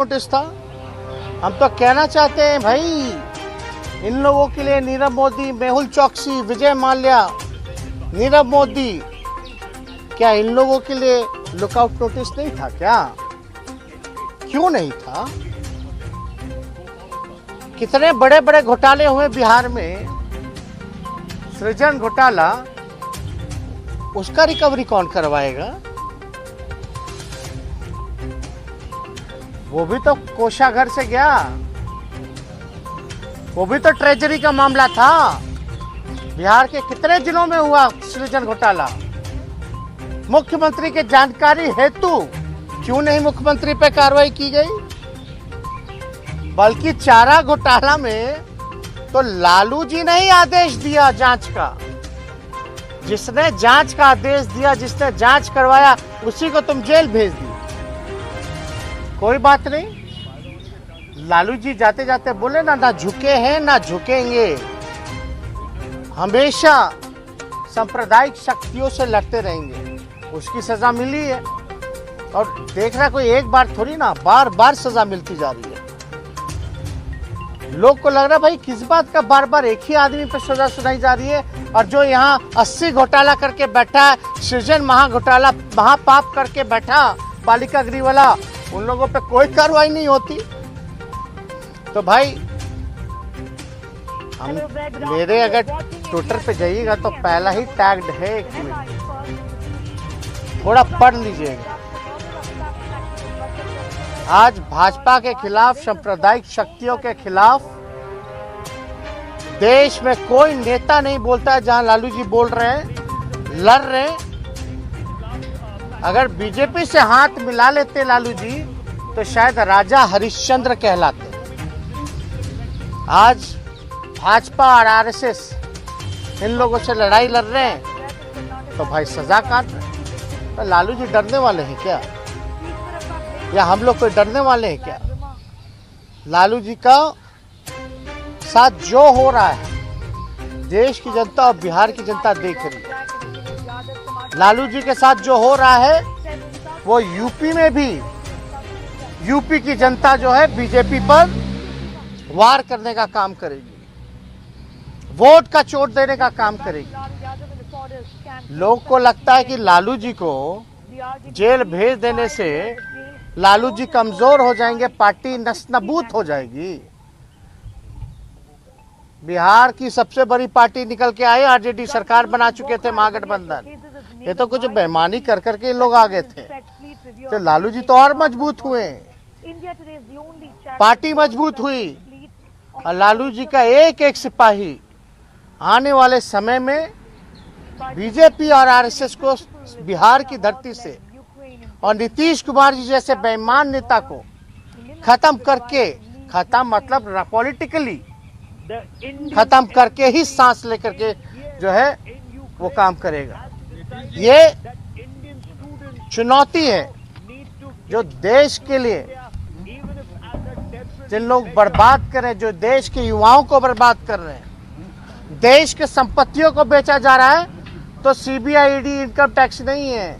Notice था। हम तो कहना चाहते हैं भाई, इन लोगों के लिए नीरव मोदी, मेहुल चौकसी, विजय माल्या, नीरव मोदी, क्या इन लोगों के लिए लुकआउट नोटिस नहीं था क्या? क्यों नहीं था? कितने बड़े बड़े घोटाले हुए बिहार में, सृजन घोटाला, उसका रिकवरी कौन करवाएगा? वो भी तो कोषागार से गया, वो भी तो ट्रेजरी का मामला था। बिहार के कितने जिलों में हुआ सृजन घोटाला? मुख्यमंत्री के जानकारी हेतु क्यों नहीं मुख्यमंत्री पे कार्रवाई की गई? बल्कि चारा घोटाला में तो लालू जी ने ही आदेश दिया जांच का। जिसने जांच का आदेश दिया, जिसने जांच करवाया, उसी को तुम जेल भेज दी। कोई बात नहीं, लालू जी जाते जाते बोले ना झुके हैं ना झुकेंगे, हमेशा सांप्रदायिक शक्तियों से लड़ते रहेंगे। उसकी सजा मिली है और देख रहा कोई एक बार थोड़ी ना, बार बार सजा मिलती जा रही है। लोग को लग रहा भाई किस बात का बार बार एक ही आदमी पे सजा सुनाई जा रही है, और जो यहाँ 80 घोटाला करके बैठा है, सृजन महाघोटाला, महापाप करके बैठा बालिका गृह वाला, उन लोगों पे कोई कार्रवाई नहीं होती। तो भाई हम मेरे अगर ट्विटर पे जाइएगा तो पहला ही टैग्ड है, एक मिनट थोड़ा पढ़ लीजिएगा। आज भाजपा के खिलाफ, सांप्रदायिक शक्तियों के खिलाफ देश में कोई नेता नहीं बोलता है जहां लालू जी बोल रहे हैं, लड़ रहे हैं। अगर बीजेपी से हाथ मिला लेते लालू जी तो शायद राजा हरिश्चंद्र कहलाते। आज भाजपा और आरएसएस इन लोगों से लड़ाई लड़ रहे हैं तो भाई सजा काट रहे हैं। तो लालू जी डरने वाले हैं क्या, या हम लोग कोई डरने वाले हैं क्या? लालू जी का साथ जो हो रहा है देश की जनता और बिहार की जनता देख रही है। लालू जी के साथ जो हो रहा है वो यूपी में भी, यूपी की जनता जो है बीजेपी पर वार करने का काम करेगी, वोट का चोट देने का काम करेगी। लोग को लगता है कि लालू जी को जेल भेज देने से लालू जी कमजोर हो जाएंगे, पार्टी नस्तानाबूद हो जाएगी। बिहार की सबसे बड़ी पार्टी निकल के आई, आरजेडी सरकार बना चुके थे महागठबंधन। ये तो कुछ बेईमानी कर करके लोग आ गए थे, तो लालू जी तो और मजबूत हुए, पार्टी मजबूत हुई, और लालू जी का एक एक सिपाही आने वाले समय में बीजेपी और आरएसएस को बिहार की धरती से और नीतीश कुमार जी जैसे बेईमान नेता को खत्म करके, खत्म मतलब पॉलिटिकली खत्म करके ही सांस लेकर के जो है वो काम करेगा। ये चुनौती है जो देश के लिए, जिन लोग बर्बाद कर रहे हैं, जो देश के युवाओं को बर्बाद कर रहे हैं, देश के संपत्तियों को बेचा जा रहा है। तो सीबीआई, ईडी, इनकम टैक्स नहीं है,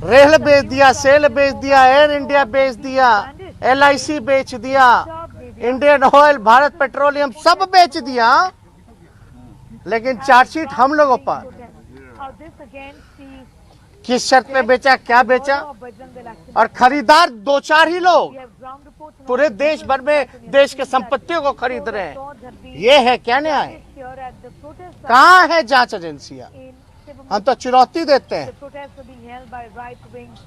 रेल बेच दिया, सेल बेच दिया, एयर इंडिया बेच दिया, LIC बेच दिया, इंडियन ऑयल, भारत पेट्रोलियम सब बेच दिया, लेकिन चार्जशीट हम लोगों पर। किस शर्त पे बेचा, क्या बेचा, और खरीदार 2-4 ही लोग पूरे देश भर में देश के संपत्तियों को खरीद रहे हैं। ये है क्या न्याय? कहाँ है जांच एजेंसियां? हम तो चुनौती देते हैं,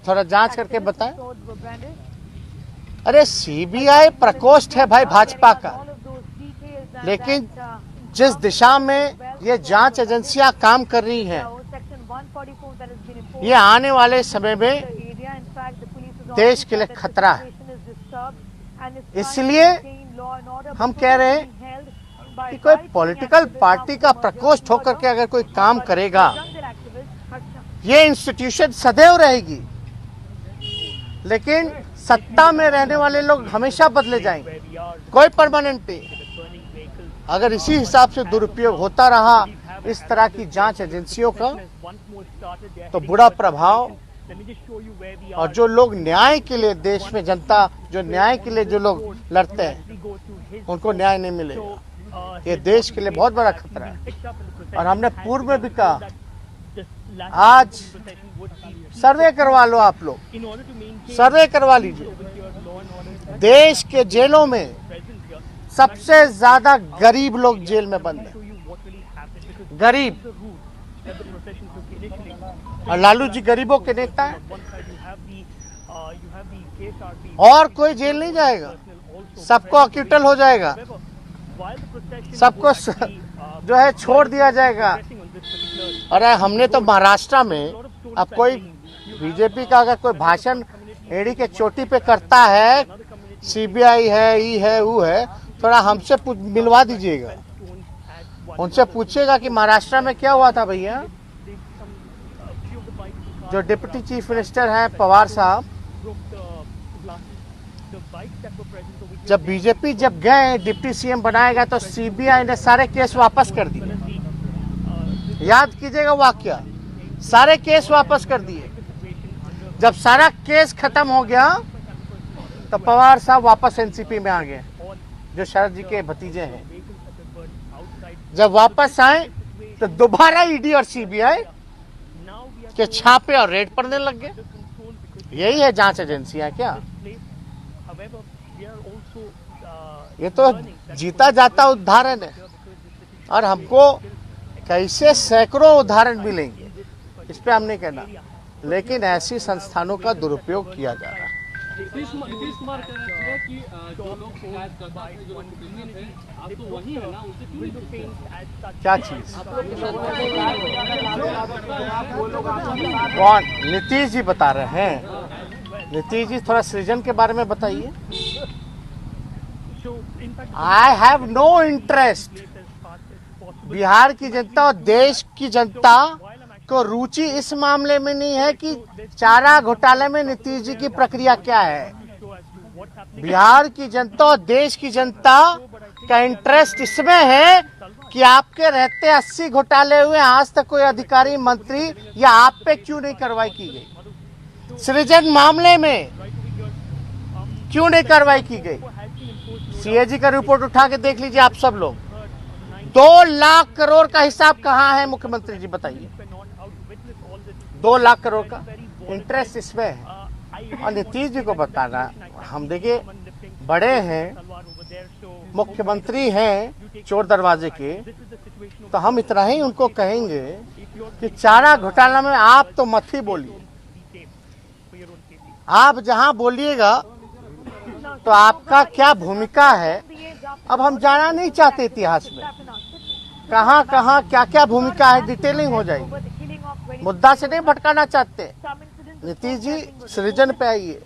थोड़ा जांच करके बताएं। अरे सीबीआई प्रकोष्ठ है भाई भाजपा का, लेकिन जिस दिशा में ये जांच एजेंसियां काम कर रही हैं, ये आने वाले समय में देश के लिए खतरा है। इसलिए हम कह रहे हैं कि कोई पॉलिटिकल पार्टी का प्रकोष्ठ होकर के अगर कोई काम करेगा, ये इंस्टीट्यूशन सदैव रहेगी, लेकिन सत्ता में रहने वाले लोग हमेशा बदले जाएंगे, कोई परमानेंट नहीं। अगर इसी हिसाब से दुरुपयोग होता रहा इस तरह की जांच एजेंसियों का, तो बुरा प्रभाव और जो लोग न्याय के लिए देश में जनता जो न्याय के लिए जो लोग लड़ते हैं उनको न्याय नहीं मिलेगा। ये देश के लिए बहुत बड़ा खतरा है। और हमने पूर्व में भी कहा, आज सर्वे करवा लो, आप लोग सर्वे करवा लीजिए। देश के जेलों में सबसे ज्यादा गरीब लोग जेल में बंद हैं, गरीब। और लालू जी गरीबों के नेता हैं। और कोई जेल नहीं जाएगा, सबको अक्यूटल हो जाएगा, सबको जो है छोड़ दिया जाएगा। अरे हमने तो महाराष्ट्र में, अब कोई बीजेपी का अगर कोई भाषण एड़ी के चोटी पे करता है, सीबीआई है, ई है, वो है, थोड़ा हमसे मिलवा दीजिएगा, उनसे पूछिएगा कि महाराष्ट्र में क्या हुआ था भैया। जो डिप्टी चीफ मिनिस्टर हैं पवार साहब, जब बीजेपी जब गए डिप्टी सीएम बनाएगा तो सीबीआई ने सारे केस वापस कर दिए। याद कीजिएगा वाकया, सारे केस वापस कर दिए। जब सारा केस खत्म हो गया तो पवार साहब वापस एनसीपी में आ गए, जो शरद जी के भतीजे हैं। जब वापस आए तो दोबारा ईडी और सीबीआई के छापे और रेड पड़ने लग गए। यही है जांच एजेंसियां क्या? ये तो जीता जाता उदाहरण है, और हमको कैसे सैकड़ों उदाहरण मिलेंगे इस पे हम नहीं कहना, लेकिन ऐसी संस्थानों का दुरुपयोग किया जा रहा है। नीतीश कुमार कह रहे थे कि जो लोग शिकायत करते हैं, जो क्रिमिनल है, आप तो वही है ना, उनसे क्यों नहीं? क्या चीज? कौन? नीतीश जी बता रहे हैं। नीतीश जी थोड़ा सृजन के बारे में बताइए। I have no interest. Bihar की जनता और देश की जनता को रुचि इस मामले में नहीं है कि चारा घोटाले में नीतीश जी की प्रक्रिया क्या है। बिहार की जनता और देश की जनता का इंटरेस्ट इसमें है कि आपके रहते 80 घोटाले हुए, आज तक कोई अधिकारी मंत्री या आप पे क्यों नहीं कार्रवाई की गई? सृजन मामले में क्यों नहीं कार्रवाई की गई? सीएजी का रिपोर्ट उठा के देख लीजिए आप सब लोग। 2 लाख करोड़ का हिसाब कहाँ है मुख्यमंत्री जी बताइए? 2 लाख करोड़ का इंटरेस्ट इसमें है। और नीतीश जी को बताना, हम देखिए बड़े हैं, मुख्यमंत्री हैं चोर दरवाजे के, तो हम इतना ही उनको कहेंगे कि चारा घोटाला में आप तो मत ही बोलिए। आप जहां बोलिएगा तो आपका क्या भूमिका है, अब हम जाना नहीं चाहते इतिहास में कहां कहां क्या क्या भूमिका है, डिटेलिंग हो जाएगी। मुद्दा से नहीं भटकाना चाहते। नीतीश जी सृजन पे आइए,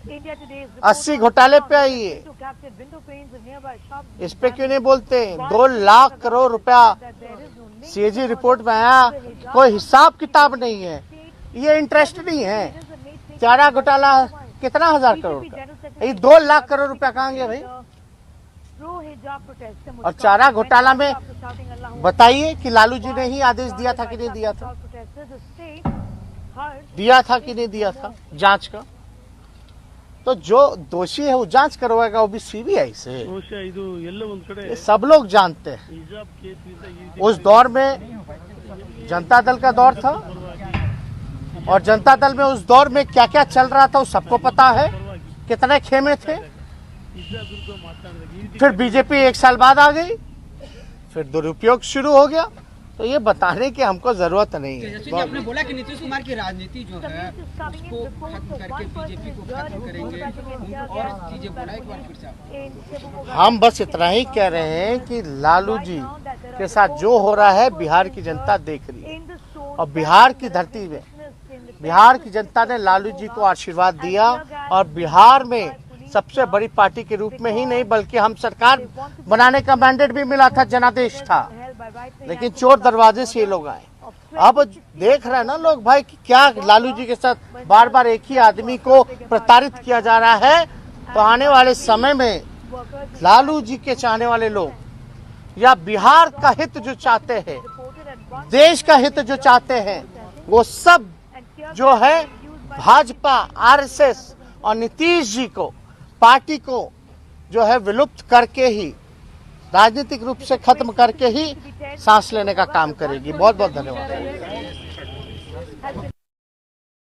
80 घोटाले पे आइए, इस पे क्यों नहीं बोलते? 2 लाख करोड़ रुपया सीएजी रिपोर्ट में आया, कोई हिसाब किताब नहीं है, ये इंटरेस्ट नहीं है। चारा घोटाला कितना हजार करोड़ का, ये 2 लाख करोड़ रुपया कहाँ गया भाई? और चारा घोटाला में बताइए कि लालू जी ने ही आदेश दिया था कि नहीं दिया था? दिया था कि नहीं दिया था जांच का? तो जो दोषी है वो जांच करवाएगा, वो भी सीबीआई से। ये सब लोग जानते हैं। उस दौर में जनता दल का दौर था, और जनता दल में उस दौर में क्या क्या चल रहा था वो सबको पता है, कितने खेमे थे। फिर बीजेपी 1 साल बाद आ गई, फिर दुरुपयोग शुरू हो गया। तो ये बताने की हमको जरूरत नहीं है। जैसे कि आपने बोला कि नीतीश कुमार की राजनीति जो है उसको खत्म करके बीजेपी को खत्म करेंगे, और चीजें बोला एक बार फिर से। हम बस इतना ही कह रहे हैं कि लालू जी के साथ जो हो रहा है बिहार की जनता देख रही है, और बिहार की धरती में बिहार की जनता ने लालू जी को आशीर्वाद दिया, और बिहार में सबसे बड़ी पार्टी के रूप में ही नहीं बल्कि हम सरकार बनाने का मैंडेट भी मिला था, जनादेश था, लेकिन चोर दरवाजे से ये लोग आए। अब देख रहे हैं ना लोग भाई कि क्या लालू जी के साथ बार बार एक ही आदमी को प्रताड़ित किया जा रहा है। तो आने वाले समय में लालू जी के चाहने वाले लोग या बिहार का हित जो चाहते हैं, देश का हित जो चाहते हैं, वो सब जो है भाजपा, आरएसएस और नीतीश जी को, पार्टी को जो है विलुप्त करके ही, राजनीतिक रूप से खत्म करके ही सांस लेने का काम करेगी। बहुत बहुत धन्यवाद।